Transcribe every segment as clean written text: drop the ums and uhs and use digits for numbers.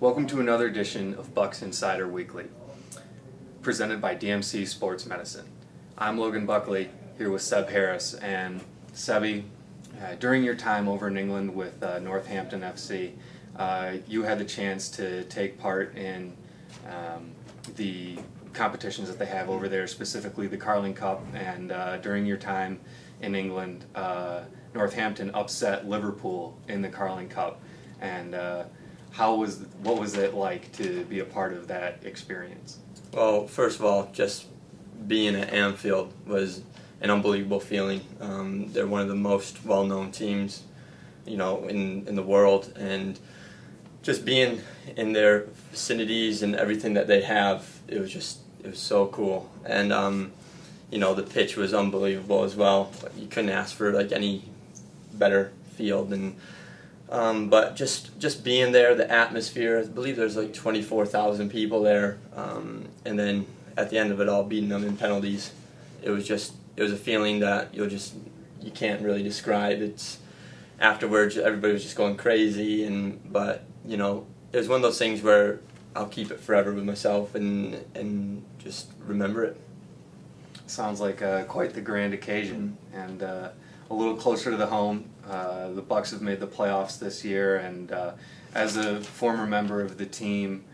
Welcome to another edition of Bucks Insider Weekly, presented by DMC Sports Medicine. I'm Logan Buckley, here with Sebby Harris. And Sebby, during your time over in England with Northampton FC, you had the chance to take part in the competitions that they have over there, specifically the Carling Cup, and during your time in England, Northampton upset Liverpool in the Carling Cup. And what was it like to be a part of that experience? Well, first of all, just being at Anfield was an unbelievable feeling. They're one of the most well-known teams, in the world, and just being in their vicinities and everything that they have, it was so cool. And the pitch was unbelievable as well. You couldn't ask for any better field. And but just being there, the atmosphere, I believe there's 24,000 people there, and then at the end of it all, beating them in penalties, it was a feeling that you can't really describe. It's afterwards, everybody was just going crazy, but it was one of those things where I'll keep it forever with myself and just remember it. Sounds like quite the grand occasion, and a little closer to the home. The Bucks have made the playoffs this year, and as a former member of the team,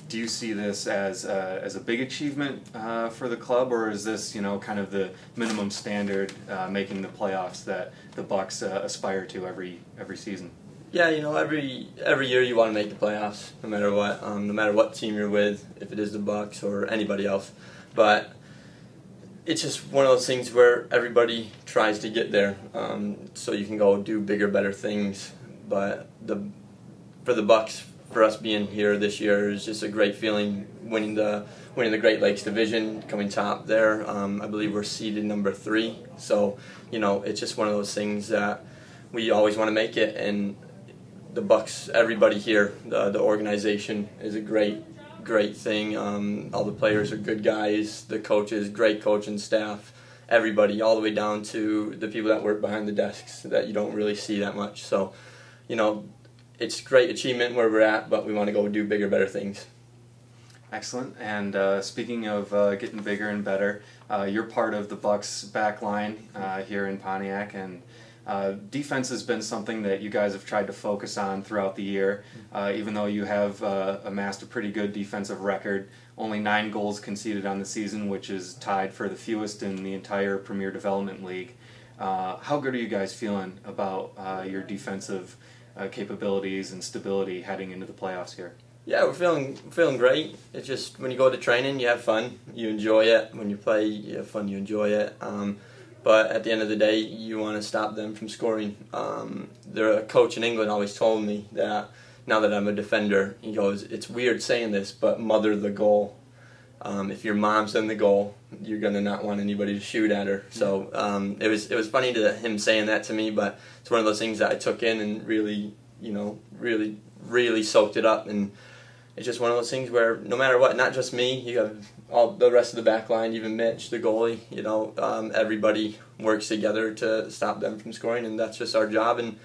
do you see this as a big achievement for the club, or is this kind of the minimum standard, making the playoffs that the Bucks aspire to every season? Yeah, every year you want to make the playoffs, no matter what team you're with, if it is the Bucks or anybody else. But it's just one of those things where everybody tries to get there, so you can go do bigger, better things. But for the Bucks, for us being here this year, is just a great feeling. Winning the Great Lakes Division, coming top there. I believe we're seeded number 3. So it's just one of those things that we always want to make it. And the Bucks, everybody here, the organization is a great thing. All the players are good guys, the coaches, great coaching staff, everybody, all the way down to the people that work behind the desks that you don't really see that much. So, it's a great achievement where we're at, but we want to go do bigger, better things. Excellent. And speaking of getting bigger and better, you're part of the Bucks back line here in Pontiac, and defense has been something that you guys have tried to focus on throughout the year, even though you have amassed a pretty good defensive record. Only 9 goals conceded on the season, which is tied for the fewest in the entire Premier Development League. How good are you guys feeling about your defensive capabilities and stability heading into the playoffs here? Yeah, we're feeling great. It's just when you go to training, you have fun, you enjoy it. When you play, you have fun, you enjoy it. But at the end of the day, you want to stop them from scoring. A coach in England always told me that now that I'm a defender, he goes, it's weird saying this, but mother the goal. If your mom's in the goal, you're going to not want anybody to shoot at her. So it was funny to him saying that to me, but it's one of those things that I took in and really soaked it up. And it's just one of those things where no matter what, not just me, you have all the rest of the back line, even Mitch, the goalie, everybody works together to stop them from scoring, and that's just our job, and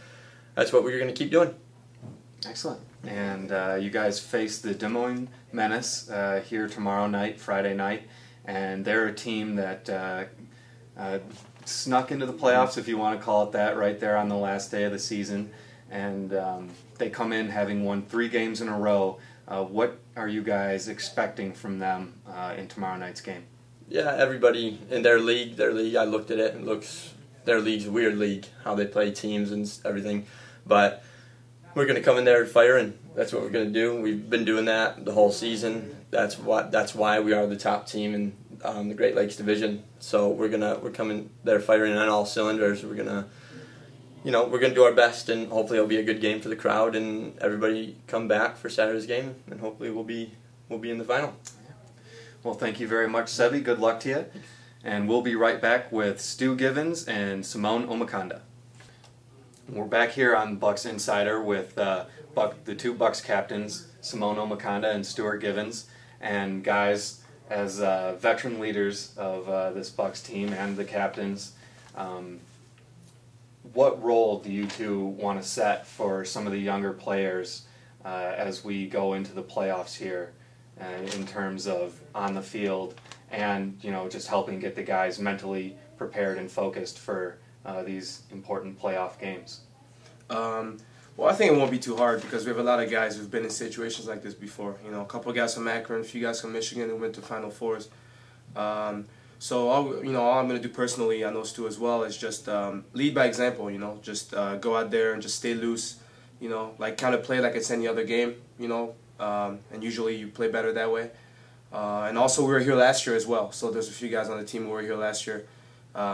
that's what we're going to keep doing. Excellent. And you guys face the Des Moines Menace here tomorrow night, Friday night, and they're a team that snuck into the playoffs, if you want to call it that, right there on the last day of the season, and they come in having won 3 games in a row. What are you guys expecting from them in tomorrow night's game? Yeah, everybody in their league, I looked at it, and their league's a weird league, how they play teams and everything. But we're going to come in there firing. That's what we're going to do. We've been doing that the whole season. That's why we are the top team in the Great Lakes Division. So we're coming there firing on all cylinders. We're gonna do our best, and hopefully it'll be a good game for the crowd, and everybody come back for Saturday's game, and hopefully we'll be in the final. Well, thank you very much, Sebby. Good luck to you. And we'll be right back with Stu Givens and Simon Omekanda. We're back here on Bucks Insider with the 2 Bucks captains, Simon Omekanda and Stuart Givens. And guys, as veteran leaders of this Bucks team and the captains, what role do you two want to set for some of the younger players as we go into the playoffs here in terms of on the field and, you know, just helping get the guys mentally prepared and focused for these important playoff games? Well, I think it won't be too hard because we have a lot of guys who've been in situations like this before. You know, a couple of guys from Akron, a few guys from Michigan who went to Final Fours. So all I'm going to do personally on those two as well is just lead by example. You know, just go out there and just stay loose. You know, like kind of play like it's any other game. You know, and usually you play better that way. And also we were here last year as well. So there's a few guys on the team who were here last year.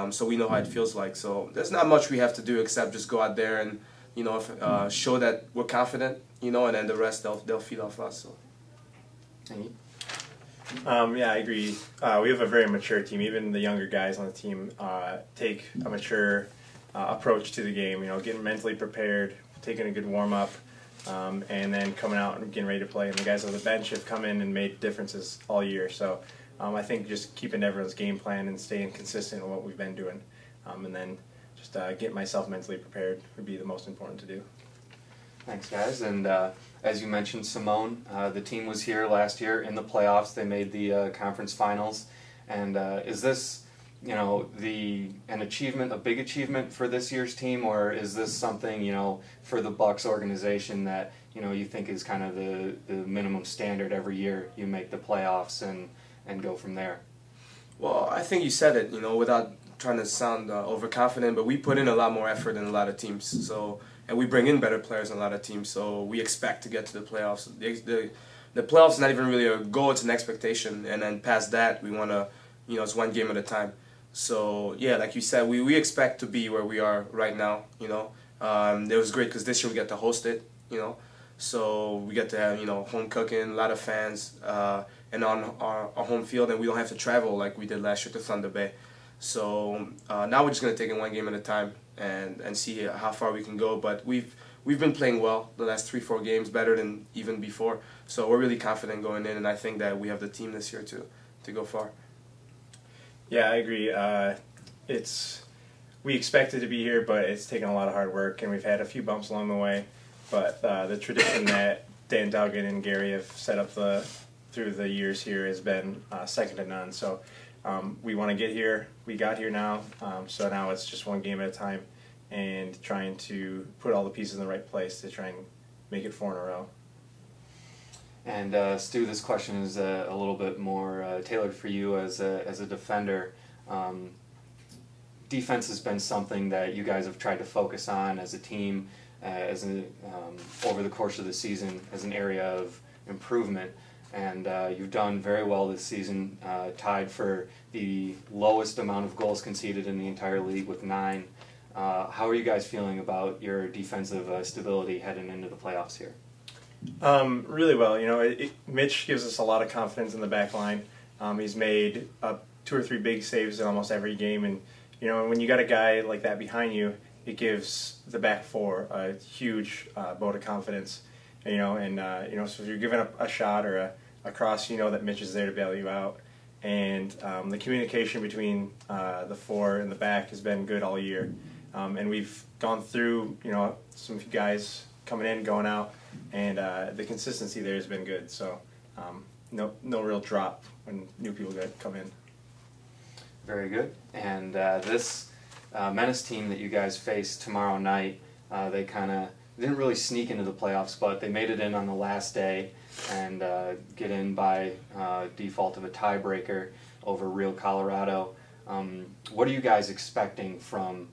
So we know how it feels like. So there's not much we have to do except just go out there and, you know, show that we're confident, you know, and then the rest they'll feed off us. So. Yeah, I agree. We have a very mature team. Even the younger guys on the team take a mature approach to the game. You know, getting mentally prepared, taking a good warm up, and then coming out and getting ready to play. And the guys on the bench have come in and made differences all year. So I think just keeping everyone's game plan and staying consistent in what we've been doing, and then just getting myself mentally prepared would be the most important to do. Thanks, guys. And as you mentioned, Simone, the team was here last year in the playoffs. They made the conference finals. And is this, you know, an achievement, a big achievement for this year's team, or is this something, you know, for the Bucks organization that, you know, you think is kind of the minimum standard every year? You make the playoffs and go from there. Well, I think you said it, you know, without trying to sound overconfident, but we put in a lot more effort than a lot of teams. So, and we bring in better players than a lot of teams. So we expect to get to the playoffs. The playoffs is not even really a goal; it's an expectation. And then past that, we want to, you know, it's one game at a time. So yeah, like you said, we expect to be where we are right now. You know, it was great because this year we get to host it. You know, so we get to have, you know, home cooking, a lot of fans, and on our home field, and we don't have to travel like we did last year to Thunder Bay. So now we're just going to take it one game at a time and see how far we can go. But we've been playing well the last 3-4 games, better than even before. So we're really confident going in, and I think that we have the team this year to go far. Yeah, I agree. We expected to be here, but it's taken a lot of hard work, and we've had a few bumps along the way. But the tradition that Dan Duggan and Gary have set up through the years here has been second to none. So we want to get here. We got here now, so now it's just one game at a time and trying to put all the pieces in the right place to try and make it 4 in a row. And Stu, this question is a little bit more tailored for you as a defender. Defense has been something that you guys have tried to focus on as a team over the course of the season as an area of improvement. And you've done very well this season, tied for the lowest amount of goals conceded in the entire league with 9. How are you guys feeling about your defensive stability heading into the playoffs here? Really well. You know, Mitch gives us a lot of confidence in the back line. He's made 2 or 3 big saves in almost every game, and you know, when you got a guy like that behind you, it gives the back four a huge vote of confidence. You know, so if you're giving up a shot or a cross, you know that Mitch is there to bail you out. And the communication between the 4 and the back has been good all year. And we've gone through, you know, some guys coming in, going out, and the consistency there has been good. So no real drop when new people come in. Very good. And this Menace team that you guys face tomorrow night, they kind of didn't really sneak into the playoffs, but they made it in on the last day and get in by default of a tiebreaker over Real Colorado. What are you guys expecting from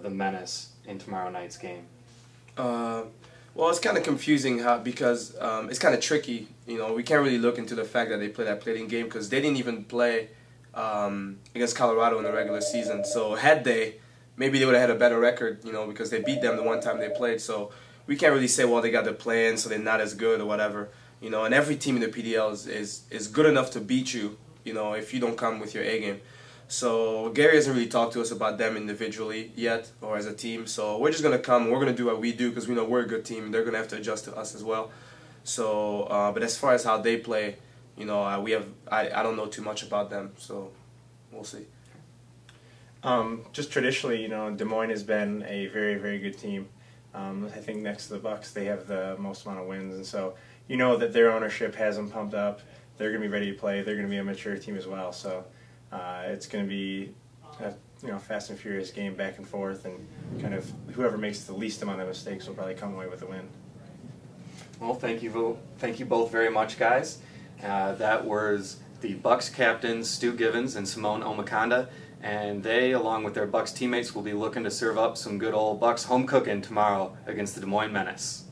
the Menace in tomorrow night's game? Well, it's kind of confusing because it's kind of tricky. You know, we can't really look into the fact that they played that play-in game because they didn't even play against Colorado in the regular season. So had they, maybe they would have had a better record, you know, because they beat them the one time they played. So we can't really say, well, they got the play-in, so they're not as good or whatever. You know, and every team in the PDL is good enough to beat you, you know, if you don't come with your A game. So Gary hasn't really talked to us about them individually yet or as a team. So we're just going to come. We're going to do what we do because we know we're a good team. They're going to have to adjust to us as well. So, but as far as how they play, you know, I don't know too much about them. So we'll see. Just traditionally, you know, Des Moines has been a very, very good team. I think next to the Bucks, they have the most amount of wins, and so you know that their ownership has them pumped up. They're going to be ready to play. They're going to be a mature team as well. So it's going to be a fast and furious game back and forth, and kind of whoever makes the least amount of mistakes will probably come away with the win. Well, thank you both very much, guys. That was the Bucks captains, Stu Givens and Simon Omekanda, and they, along with their Bucks teammates, will be looking to serve up some good old Bucks home cooking tomorrow against the Des Moines Menace.